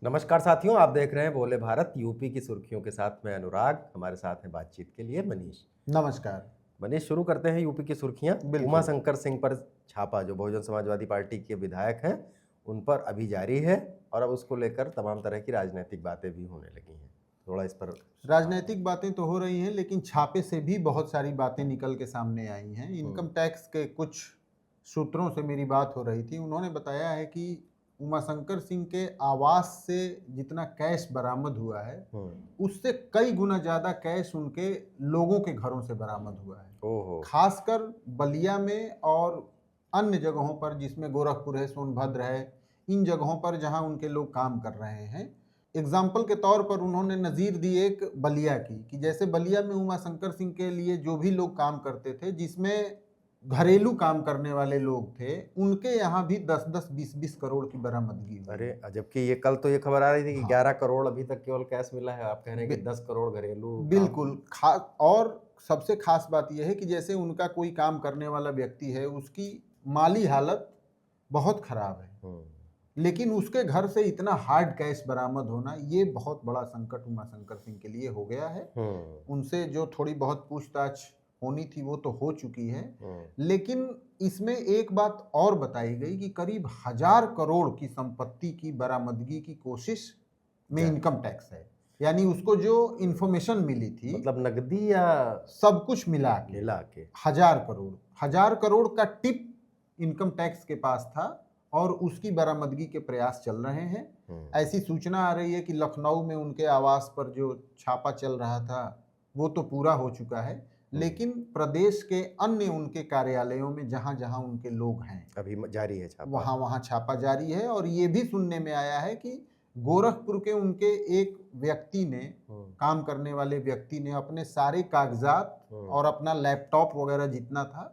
नमस्कार साथियों, आप देख रहे हैं बोले भारत। यूपी की सुर्खियों के साथ मैं अनुराग। हमारे साथ हैं बातचीत के लिए मनीष। नमस्कार। मनीष, शुरू करते हैं यूपी की सुर्खियां। उमा बिल्कुल। शंकर सिंह पर छापा, जो बहुजन समाजवादी पार्टी के विधायक हैं, उन पर अभी जारी है और अब उसको लेकर तमाम तरह की राजनीतिक बातें भी होने लगी हैं। थोड़ा इस पर राजनीतिक बातें तो हो रही हैं, लेकिन छापे से भी बहुत सारी बातें निकल के सामने आई हैं। इनकम टैक्स के कुछ सूत्रों से मेरी बात हो रही थी। उन्होंने बताया है कि उमाशंकर सिंह के आवास से जितना कैश बरामद हुआ है, उससे कई गुना ज़्यादा कैश उनके लोगों के घरों से बरामद हुआ है। ओहो। खासकर बलिया में और अन्य जगहों पर, जिसमें गोरखपुर है, सोनभद्र है, इन जगहों पर जहां उनके लोग काम कर रहे हैं। एग्जाम्पल के तौर पर उन्होंने नज़ीर दी एक बलिया की, कि जैसे बलिया में उमाशंकर सिंह के लिए जो भी लोग काम करते थे, जिसमें घरेलू काम करने वाले लोग थे, उनके यहाँ भी 10-10, 20-20 करोड़ की बरामदगी हुई। अरे, जबकि ये कल तो ये खबर आ रही थी कि हाँ। 11 करोड़ अभी तक केवल कैश मिला है। आप कह रहे हैं कि 10 करोड़ घरेलू बिल्कुल। और सबसे खास बात यह है कि जैसे उनका कोई काम करने वाला व्यक्ति है, उसकी माली हालत बहुत खराब है, लेकिन उसके घर से इतना हार्ड कैश बरामद होना, ये बहुत बड़ा संकट उमाशंकर सिंह के लिए हो गया है। उनसे जो थोड़ी बहुत पूछताछ होनी थी वो तो हो चुकी है, लेकिन इसमें एक बात और बताई गई कि करीब 1000 करोड़ की संपत्ति की बरामदगी की कोशिश में इनकम टैक्स है। यानी उसको जो इंफॉर्मेशन मिली थी, मतलब नकदी या सब कुछ मिला के 1000 करोड़ का टिप इनकम टैक्स के पास था और उसकी बरामदगी के प्रयास चल रहे हैं। ऐसी सूचना आ रही है कि लखनऊ में उनके आवास पर जो छापा चल रहा था वो तो पूरा हो चुका है, लेकिन प्रदेश के अन्य उनके कार्यालयों में जहां जहां उनके लोग हैं अभी जारी है छापा। वहां वहां छापा जारी है। और ये भी सुनने में आया है कि गोरखपुर के उनके एक व्यक्ति ने, काम करने वाले व्यक्ति ने, अपने सारे कागजात और अपना लैपटॉप वगैरह जितना था,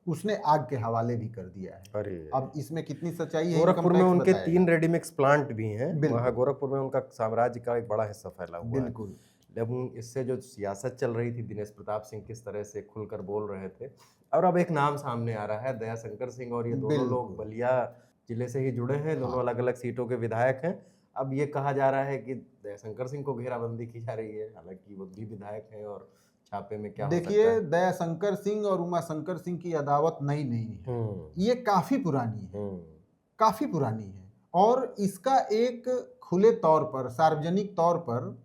उसने आग के हवाले भी कर दिया है। अरे, अब इसमें कितनी सच्चाई है, गोरखपुर में उनके 3 रेडीमिक्स प्लांट भी हैं। वहाँ गोरखपुर में उनका साम्राज्य का एक बड़ा हिस्सा फैला हुआ है। बिल्कुल। लेकिन इससे जो सियासत चल रही थी, दिनेश प्रताप सिंह किस तरह से खुलकर बोल रहे थे, और अब एक नाम सामने आ रहा है, दयाशंकर सिंह, और ये दोनों लोग बलिया जिले से ही जुड़े हैं, दोनों अलग अलग सीटों के विधायक हैं। अब ये कहा जा रहा है कि दयाशंकर सिंह को घेराबंदी की जा रही है, हालांकि वो भी विधायक हैं, और छापे में क्या हो सकता है? देखिए, दयाशंकर सिंह और उमाशंकर सिंह की अदावत नई नहीं है, ये काफी पुरानी है, काफी पुरानी है। और इसका एक खुले तौर पर, सार्वजनिक तौर पर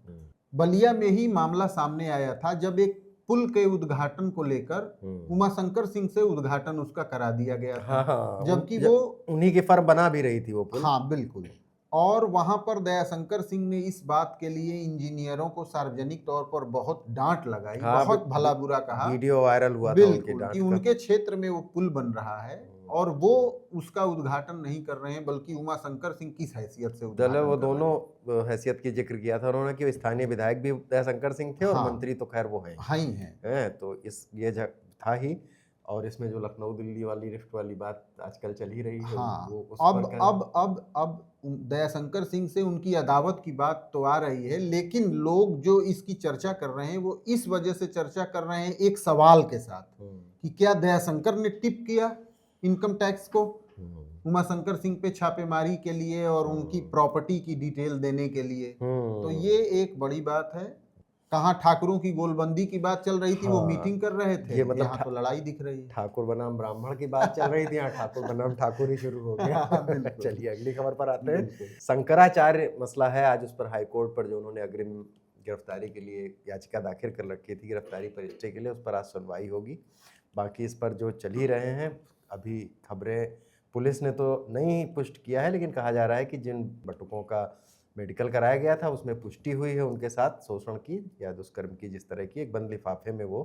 बलिया में ही मामला सामने आया था, जब एक पुल के उद्घाटन को लेकर उमाशंकर सिंह से उद्घाटन उसका करा दिया गया था। हाँ, जबकि वो उन्हीं की फर्म बना भी रही थी वो पुल। हाँ, बिल्कुल। और वहां पर दयाशंकर सिंह ने इस बात के लिए इंजीनियरों को सार्वजनिक तौर पर बहुत डांट लगाई, बहुत भला बुरा कहा, वीडियो वायरल हुआ था बिल्कुल, कि उनके क्षेत्र में वो पुल बन रहा है और वो उसका उद्घाटन नहीं कर रहे हैं, बल्कि उमाशंकर सिंह किस हैसियत से उद्घाटन कर रहे हैं। वो दोनों हैसियत की जिक्र किया था उन्होंने कि स्थानीय विधायक भी दयाशंकर सिंह थे, और मंत्री तो खैर वो हैं ही हैं। तो ये था ही। और इसमें जो लखनऊ दिल्ली वाली रिफ्ट वाली बात आजकल चल ही रही है। हाँ, वो उस अब दयाशंकर सिंह से उनकी अदावत की बात तो आ रही है, लेकिन लोग जो इसकी चर्चा कर रहे हैं वो इस वजह से चर्चा कर रहे हैं, एक सवाल के साथ, कि क्या दयाशंकर ने टिप किया इनकम टैक्स को उमाशंकर सिंह पे छापेमारी के लिए और उनकी प्रॉपर्टी की डिटेल देने के लिए? तो ये एक बड़ी बात है। कहाँ ठाकुरों की गोलबंदी की बात चल रही थी, वो मीटिंग कर रहे थे, मतलब यहाँ तो लड़ाई दिख रही है। ठाकुर बनाम ब्राह्मण की बात चल रही थी, यहाँ ठाकुर बनाम ठाकुर ही शुरू हो गया। चलिए अगली खबर पर आते हैं। शंकराचार्य मसला है, आज उस पर हाईकोर्ट पर जो उन्होंने अग्रिम गिरफ्तारी के लिए याचिका दाखिल कर रखी थी, गिरफ्तारी पर स्टे के लिए, उस पर आज सुनवाई होगी। बाकी इस पर जो चल ही रहे हैं अभी खबरें, पुलिस ने तो नहीं पुष्ट किया है, लेकिन कहा जा रहा है कि जिन बटुकों का मेडिकल कराया गया था उसमें पुष्टि हुई है उनके साथ शोषण की या दुष्कर्म की, जिस तरह की एक बंद लिफाफे में वो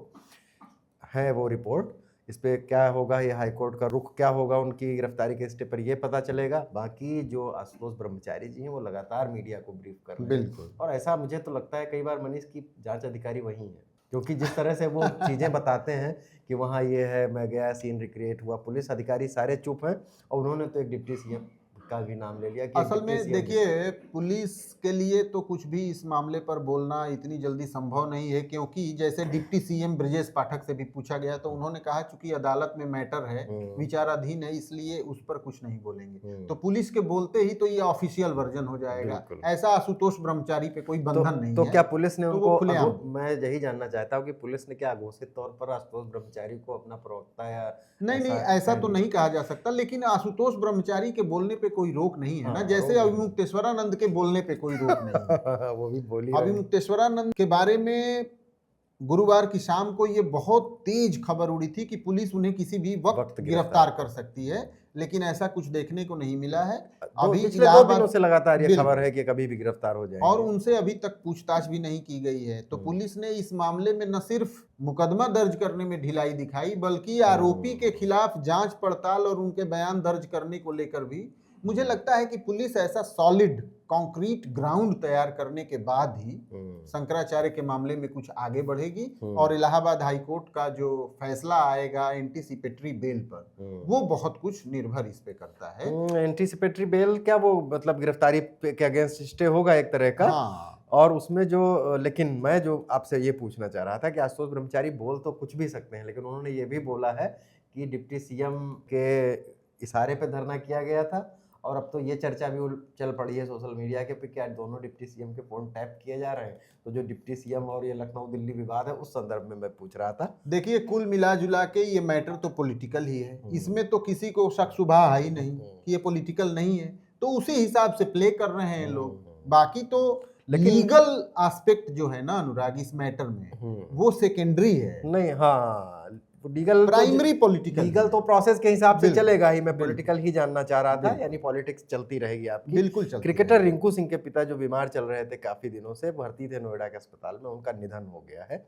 है वो रिपोर्ट। इस पे क्या होगा, ये हाईकोर्ट का रुख क्या होगा उनकी गिरफ्तारी के स्टे पर, ये पता चलेगा। बाकी जो आशुतोष ब्रह्मचारी जी हैं वो लगातार मीडिया को ब्रीफ कर रहे हैं, बिल्कुल। और ऐसा मुझे तो लगता है कई बार मनीष की जांच अधिकारी वही है, क्योंकि जिस तरह से वो चीज़ें बताते हैं कि वहाँ ये है, मैं गया, सीन रिक्रिएट हुआ, पुलिस अधिकारी सारे चुप हैं, और उन्होंने तो एक डिप्टी सीएम का भी नाम ले लिया कि असल में डिप्टी सीएम देखिए, पुलिस के लिए तो कुछ भी इस मामले पर बोलना इतनी जल्दी संभव नहीं है, क्योंकि जैसे डिप्टी सीएम ब्रजेश पाठक से भी पूछा गया तो उन्होंने कहा चूंकि अदालत में मैटर है, विचाराधीन है, इसलिए उस पर कुछ नहीं बोलेंगे। तो पुलिस के बोलते ही तो ये ऑफिशियल वर्जन हो जाएगा। बिल्कुल। ऐसा आशुतोष ब्रह्मचारी पे कोई बंधन नहीं तो है। क्या पुलिस ने तो उनको वो खुलेआम मैं यही जानना चाहता हूँ कि पुलिस ने क्या अघोषित तौर पर आशुतोष ब्रह्मचारी को अपना प्रवक्ता या नहीं नहीं, ऐसा तो नहीं कहा जा सकता, लेकिन आशुतोष ब्रह्मचारी के बोलने पे कोई रोक नहीं है ना, जैसे अभिमुक्तेश्वरानंद के बोलने पे कोई रोक नहीं है। वो भी बोली अभिमुक्तेश्वरानंद के बारे में गुरुवार की शाम को ये बहुत तेज खबर उड़ी थी कि पुलिस उन्हें किसी भी वक्त गिरफ्तार कर सकती है, लेकिन ऐसा कुछ देखने को नहीं मिला है। अभी पिछले 2 दिनों से लगातार ये खबर है कि कभी भी गिरफ्तार हो जाएंगे और उनसे अभी तक पूछताछ भी नहीं की गई है। तो पुलिस ने इस मामले में न सिर्फ मुकदमा दर्ज करने में ढिलाई दिखाई, बल्कि आरोपी के खिलाफ जांच पड़ताल और उनके बयान दर्ज करने को लेकर भी मुझे लगता है कि पुलिस ऐसा सॉलिड कॉन्क्रीट ग्राउंड तैयार करने के बाद ही शंकराचार्य के मामले में कुछ आगे बढ़ेगी। और इलाहाबाद हाईकोर्ट का जो फैसला आएगा एंटीसिपेटरी बेल पर, वो बहुत कुछ निर्भर इस पे करता है। एंटीसिपेटरी बेल क्या, वो मतलब गिरफ्तारी के अगेंस्ट स्टे होगा एक तरह का। हाँ। और उसमें जो, लेकिन मैं जो आपसे ये पूछना चाह रहा था कि आशुतोष ब्रह्मचारी बोल तो कुछ भी सकते हैं, लेकिन उन्होंने ये भी बोला है कि डिप्टी सीएम के इशारे पे धरना किया गया था। और अब तो ये चर्चा भी चल पड़ी है सोशल मीडिया के पे क्या दोनों डिप्टी सीएम के फोन टैप किए जा रहे हैं। तो जो डिप्टी सीएम और ये लखनऊ दिल्ली विवाद है, उस संदर्भ में मैं पूछ रहा था। देखिए, कुल मिला जुला के ये मैटर तो पॉलिटिकल ही है, इसमें तो किसी को शक शुबह है ही नहीं कि ये पॉलिटिकल नहीं है, तो उसी हिसाब से प्ले कर रहे हैं लोग। बाकी तो लीगल एस्पेक्ट जो है ना अनुराग इस मैटर में, वो सेकेंडरी है। नहीं, हाँ, लीगल प्राइमरी पॉलिटिकल, लीगल तो प्रोसेस के हिसाब से चलेगा ही। मैं पॉलिटिकल ही जानना चाह रहा था, यानी पॉलिटिक्स चलती रहेगी आपकी। बिल्कुल चलती। क्रिकेटर रिंकू सिंह के पिता जो बीमार चल रहे थे काफी दिनों से, भर्ती थे नोएडा के अस्पताल में, उनका निधन हो गया है।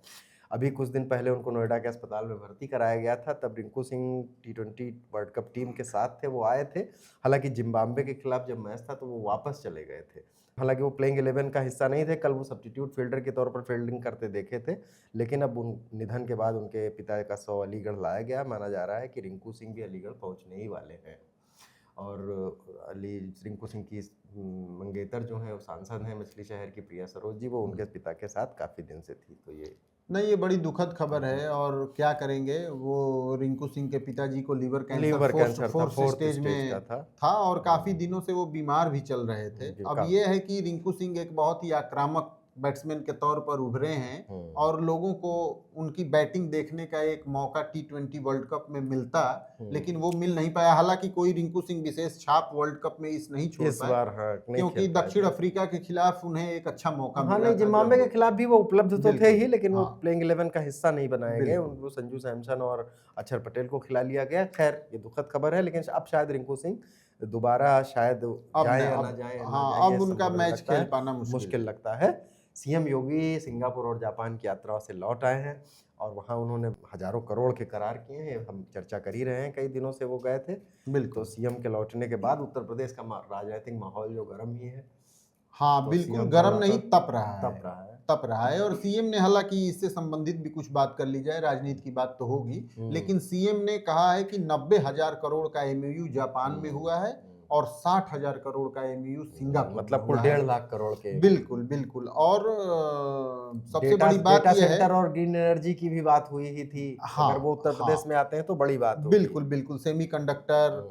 अभी कुछ दिन पहले उनको नोएडा के अस्पताल में भर्ती कराया गया था। तब Rinku Singh T20 world cup team के साथ थे, वो आए थे। हालांकि जिम्बाब्वे के खिलाफ जब मैच था तो वो वापस चले गए थे। हालांकि वो प्लेइंग 11 का हिस्सा नहीं थे, कल वो सब्स्टिट्यूट फील्डर के तौर पर फील्डिंग करते देखे थे। लेकिन अब उन निधन के बाद उनके पिता का शव अलीगढ़ लाया गया। माना जा रहा है कि रिंकू सिंह भी अलीगढ़ पहुंचने ही वाले हैं। और रिंकू सिंह की मंगेतर जो है वो सांसद हैं मछली शहर की प्रिया सरोज जी, वो उनके पिता के साथ काफ़ी दिन से थी। तो ये नहीं, ये बड़ी दुखद खबर है। और क्या करेंगे, वो रिंकू सिंह के पिताजी को लीवर कैंसर फोर्थ स्टेज में था और काफी दिनों से वो बीमार भी चल रहे थे। अब ये है कि रिंकू सिंह एक बहुत ही आक्रामक बैट्समैन के तौर पर उभरे हैं और लोगों को उनकी बैटिंग देखने का एक मौका T20 वर्ल्ड कप में मिलता, लेकिन वो मिल नहीं पाया। हालांकि कोई रिंकू सिंह विशेष छाप वर्ल्ड कप में इस नहीं छोड़ पाए, क्योंकि दक्षिण अफ्रीका के खिलाफ उन्हें एक अच्छा मौका मिला। नहीं, जिम्बाब्वे के खिलाफ भी वो उपलब्ध तो थे ही, लेकिन वो प्लेइंग 11 का हिस्सा नहीं बनाए गए। उनको संजू सैमसन और अक्षर पटेल को खिला लिया गया। खैर, ये दुखद खबर है, लेकिन अब शायद रिंकू सिंह दोबारा शायद जाए या ना जाए। हाँ, अब उनका मैच खेल पाना मुश्किल लगता है। सीएम योगी सिंगापुर और जापान की यात्रा से लौट आए हैं और वहां उन्होंने हजारों करोड़ के करार किए हैं। हम चर्चा कर ही रहे हैं, कई दिनों से वो गए थे। बिल्कुल। तो सीएम के लौटने के बाद उत्तर प्रदेश का राजनीतिक माहौल जो गर्म ही है। हाँ, तो बिल्कुल गर्म नहीं, तप रहा है। और सीएम ने, हालांकि इससे संबंधित भी कुछ बात कर ली जाए, राजनीति की बात तो होगी, लेकिन सीएम ने कहा है कि 90,000 करोड़ का MOU जापान में हुआ है और 60,000 करोड़ का MOU सिंगापुर, मतलब कुल 1.5 लाख करोड़ के। बिल्कुल। और सबसे बड़ी बात यह है, और ग्रीन एनर्जी की भी बात हुई ही थी। अगर वो उत्तर प्रदेश में आते हैं तो बड़ी बात होगी। बिल्कुल। सेमीकंडक्टर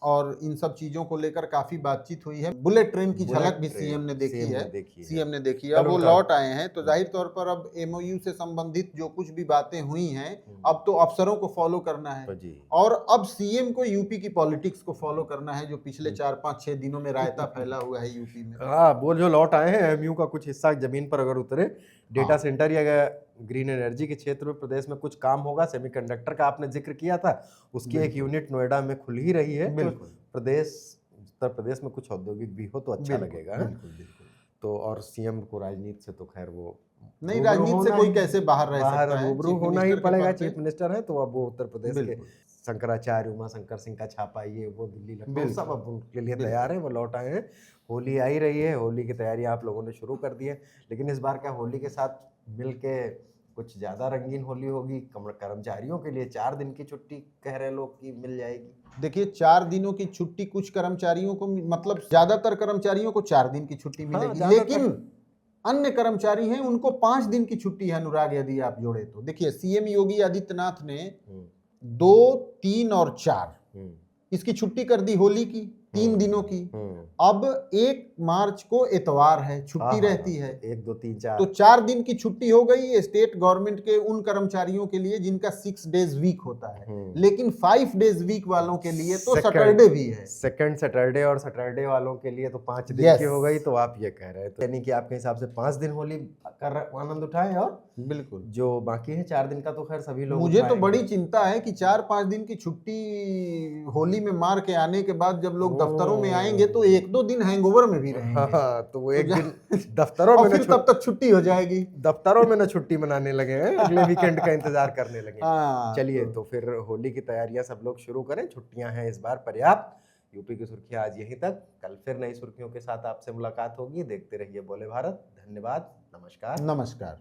और इन सब चीजों को लेकर काफी बातचीत हुई है। बुलेट ट्रेन की झलक भी सीएम ने देखी है। अब वो लौट आए हैं, तो जाहिर तौर पर अब MOU से संबंधित जो कुछ भी बातें हुई हैं, अब तो अफसरों को फॉलो करना है। और अब सीएम को यूपी की पॉलिटिक्स को फॉलो करना है, जो पिछले 4-5-6 दिनों में रायता फैला हुआ है यूपी में। हाँ, वो जो लौट आए हैं, MOU का कुछ हिस्सा जमीन पर अगर उतरे, डेटा सेंटर या ग्रीन एनर्जी के क्षेत्र में प्रदेश में कुछ काम होगा। सेमीकंडक्टर का आपने जिक्र किया था, उसकी एक यूनिट नोएडा में खुल ही रही है। तो उत्तर प्रदेश में कुछ औद्योगिक भी हो तो अच्छा लगेगा। बिल्कुल। तो और सीएम को राजनीति से तो खैर वो नहीं, राजनीति से कोई कैसे बाहर रह सकता है, रूबरू होना ही पड़ेगा। चीफ मिनिस्टर है, तो अब वो उत्तर प्रदेश के शंकराचार्य, उमा शंकर सिंह का छापा, ये वो दिल्ली लखनऊ सब अब उनके लिए तैयार है। वो लौट आए हैं। होली आई रही है, होली की तैयारी आप लोगों ने शुरू कर दी है, लेकिन इस बार क्या होली के साथ मिल के कुछ ज्यादा रंगीन होली होगी। कर्मचारियों के लिए 4 दिन की छुट्टी कह रहे लोग कि मिल जाएगी। देखिए 4 दिनों की छुट्टी कुछ कर्मचारियों को, मतलब ज्यादातर कर्मचारियों को 4 दिन की छुट्टी मिलेगी, लेकिन अन्य कर्मचारी हैं उनको 5 दिन की छुट्टी है अनुराग, यदि आप जोड़े तो। देखिए सीएम योगी आदित्यनाथ ने 2, 3 और 4 इसकी छुट्टी कर दी होली की, 3 दिनों की। अब 1 मार्च को इतवार है, छुट्टी रहती है 1, 2, 3, 4 तो 4 दिन की छुट्टी हो गई स्टेट गवर्नमेंट के उन कर्मचारियों के लिए जिनका 6 डेज वीक होता है। लेकिन 5 डेज वीक वालों के लिए तो सैटरडे भी है, सेकंड सैटरडे, और सैटरडे वालों के लिए तो 5 दिन की हो गई। तो आप ये कह रहे हैं तो यानी कि आपके हिसाब से 5 दिन होली कर आनंद उठाएं, और बिल्कुल जो बाकी है 4 दिन का तो खैर सभी लोग मुझे तो बड़ी चिंता है कि 4-5 दिन की छुट्टी होली में मार के आने के बाद जब लोग दफ्तरों में आएंगे तो 1-2 दिन हैंगओवर में भी रहेंगे। हाँ, तो वो एक दिन दफ्तरों में फिर तब तक छुट्टी हो जाएगी, दफ्तरों में ना छुट्टी मनाने लगे हैं, अगले वीकेंड का इंतजार करने लगे। चलिए तो फिर होली की तैयारियां सब लोग शुरू करें, छुट्टियां हैं इस बार पर्याप्त। यूपी की सुर्खियां आज यहीं तक, कल फिर नई सुर्खियों के साथ आपसे मुलाकात होगी। देखते रहिए बोले भारत। धन्यवाद, नमस्कार। नमस्कार।